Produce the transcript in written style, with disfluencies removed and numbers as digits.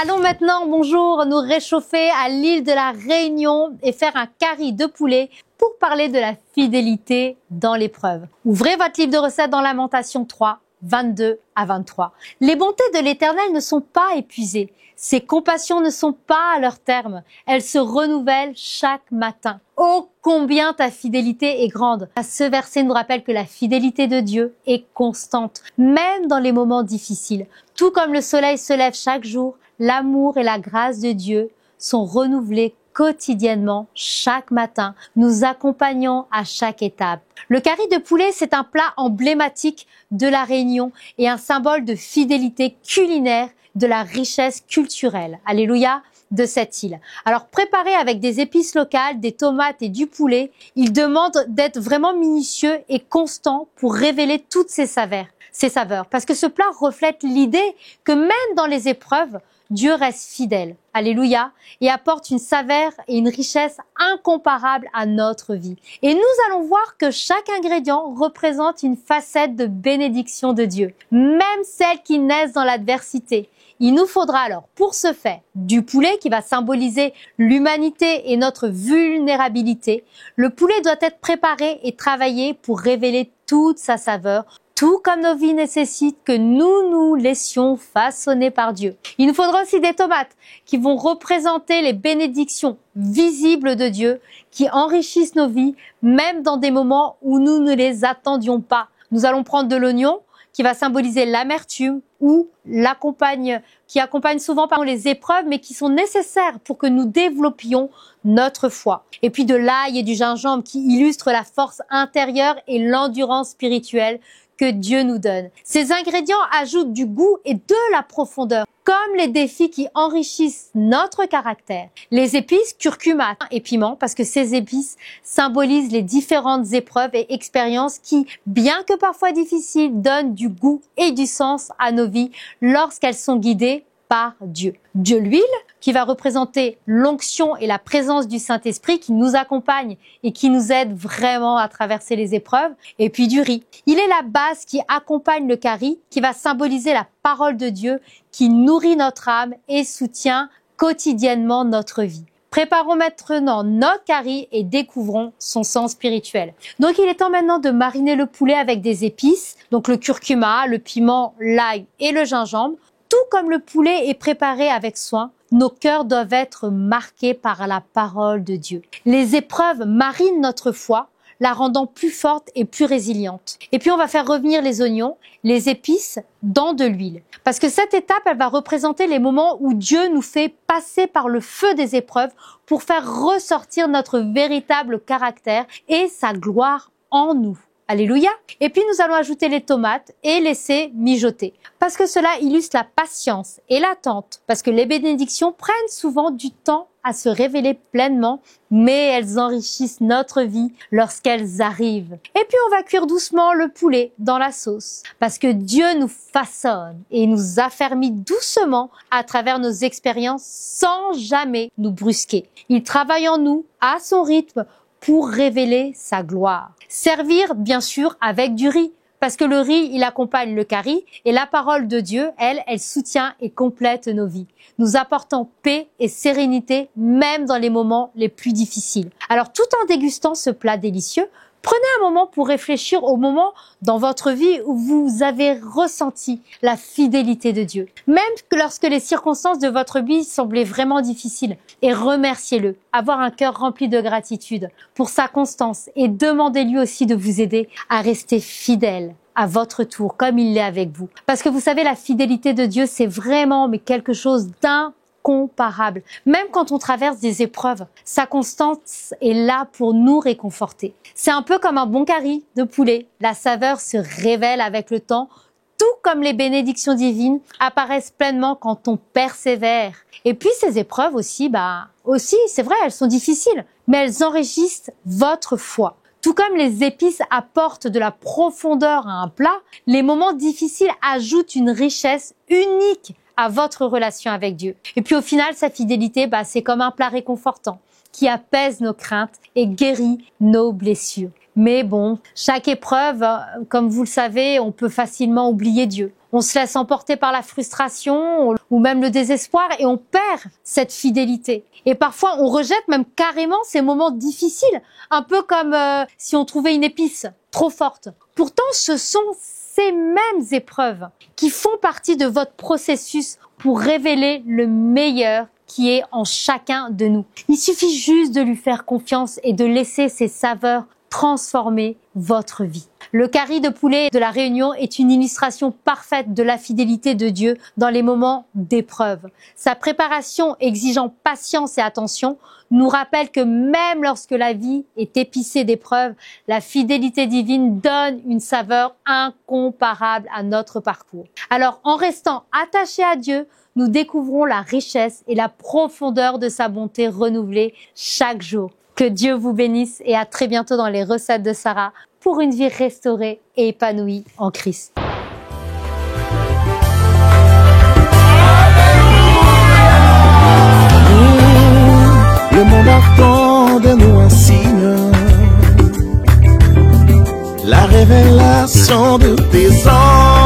Allons maintenant, bonjour, nous réchauffer à l'île de la Réunion et faire un curry de poulet pour parler de la fidélité dans l'épreuve. Ouvrez votre livre de recettes dans Lamentations 3, 22 à 23. Les bontés de l'Éternel ne sont pas épuisées. Ses compassions ne sont pas à leur terme. Elles se renouvellent chaque matin. Oh, combien ta fidélité est grande. Ce verset nous rappelle que la fidélité de Dieu est constante, même dans les moments difficiles. Tout comme le soleil se lève chaque jour, l'amour et la grâce de Dieu sont renouvelés quotidiennement, chaque matin, nous accompagnant à chaque étape. Le curry de poulet, c'est un plat emblématique de la Réunion et un symbole de fidélité culinaire, de la richesse culturelle. Alléluia, de cette île. Alors, préparé avec des épices locales, des tomates et du poulet, il demande d'être vraiment minutieux et constant pour révéler toutes ses saveurs. Parce que ce plat reflète l'idée que même dans les épreuves, Dieu reste fidèle, alléluia, et apporte une saveur et une richesse incomparables à notre vie. Et nous allons voir que chaque ingrédient représente une facette de bénédiction de Dieu, même celles qui naissent dans l'adversité. Il nous faudra alors, pour ce faire, du poulet qui va symboliser l'humanité et notre vulnérabilité. Le poulet doit être préparé et travaillé pour révéler toute sa saveur, tout comme nos vies nécessitent que nous nous laissions façonner par Dieu. Il nous faudra aussi des tomates qui vont représenter les bénédictions visibles de Dieu qui enrichissent nos vies, même dans des moments où nous ne les attendions pas. Nous allons prendre de l'oignon qui va symboliser l'amertume ou qui accompagne souvent les épreuves, mais qui sont nécessaires pour que nous développions notre foi. Et puis de l'ail et du gingembre qui illustrent la force intérieure et l'endurance spirituelle que Dieu nous donne. Ces ingrédients ajoutent du goût et de la profondeur, comme les défis qui enrichissent notre caractère. Les épices, curcuma et piment, parce que ces épices symbolisent les différentes épreuves et expériences qui, bien que parfois difficiles, donnent du goût et du sens à nos vies lorsqu'elles sont guidées par Dieu. De l'huile qui va représenter l'onction et la présence du Saint-Esprit qui nous accompagne et qui nous aide vraiment à traverser les épreuves. Et puis du riz. Il est la base qui accompagne le curry, qui va symboliser la parole de Dieu qui nourrit notre âme et soutient quotidiennement notre vie. Préparons maintenant notre curry et découvrons son sens spirituel. Donc il est temps maintenant de mariner le poulet avec des épices, donc le curcuma, le piment, l'ail et le gingembre. Tout comme le poulet est préparé avec soin, nos cœurs doivent être marqués par la parole de Dieu. Les épreuves marinent notre foi, la rendant plus forte et plus résiliente. Et puis on va faire revenir les oignons, les épices dans de l'huile. Parce que cette étape, elle va représenter les moments où Dieu nous fait passer par le feu des épreuves pour faire ressortir notre véritable caractère et sa gloire en nous. Alléluia. Et puis nous allons ajouter les tomates et laisser mijoter. Parce que cela illustre la patience et l'attente. Parce que les bénédictions prennent souvent du temps à se révéler pleinement, mais elles enrichissent notre vie lorsqu'elles arrivent. Et puis on va cuire doucement le poulet dans la sauce. Parce que Dieu nous façonne et nous affermit doucement à travers nos expériences sans jamais nous brusquer. Il travaille en nous à son rythme pour révéler sa gloire. Servir, bien sûr, avec du riz, parce que le riz, il accompagne le curry, et la parole de Dieu, elle soutient et complète nos vies, nous apportant paix et sérénité, même dans les moments les plus difficiles. Alors, tout en dégustant ce plat délicieux, prenez un moment pour réfléchir au moment dans votre vie où vous avez ressenti la fidélité de Dieu. Même que lorsque les circonstances de votre vie semblaient vraiment difficiles. Et remerciez-le. Avoir un cœur rempli de gratitude pour sa constance et demandez-lui aussi de vous aider à rester fidèle à votre tour, comme il l'est avec vous. Parce que vous savez, la fidélité de Dieu, c'est vraiment quelque chose d'incomparable. Même quand on traverse des épreuves, sa constance est là pour nous réconforter. C'est un peu comme un bon curry de poulet. La saveur se révèle avec le temps, tout comme les bénédictions divines apparaissent pleinement quand on persévère. Et puis ces épreuves aussi, c'est vrai, elles sont difficiles, mais elles enrichissent votre foi. Tout comme les épices apportent de la profondeur à un plat, les moments difficiles ajoutent une richesse unique à votre relation avec Dieu. Et puis au final, sa fidélité, c'est comme un plat réconfortant qui apaise nos craintes et guérit nos blessures. Mais bon, chaque épreuve, comme vous le savez, on peut facilement oublier Dieu. on se laisse emporter par la frustration ou même le désespoir et on perd cette fidélité. Et parfois, on rejette même carrément ces moments difficiles, un peu comme si on trouvait une épice trop forte. Pourtant, ce sont ces mêmes épreuves qui font partie de votre processus pour révéler le meilleur qui est en chacun de nous. Il suffit juste de lui faire confiance et de laisser ses saveurs transformer votre vie. Le curry de poulet de la Réunion est une illustration parfaite de la fidélité de Dieu dans les moments d'épreuve. Sa préparation exigeant patience et attention nous rappelle que même lorsque la vie est épicée d'épreuves, la fidélité divine donne une saveur incomparable à notre parcours. Alors, en restant attachés à Dieu, nous découvrons la richesse et la profondeur de sa bonté renouvelée chaque jour. Que Dieu vous bénisse et à très bientôt dans les recettes de Sarah pour une vie restaurée et épanouie en Christ. Le monde attend de nous un signe, la révélation de tes anges.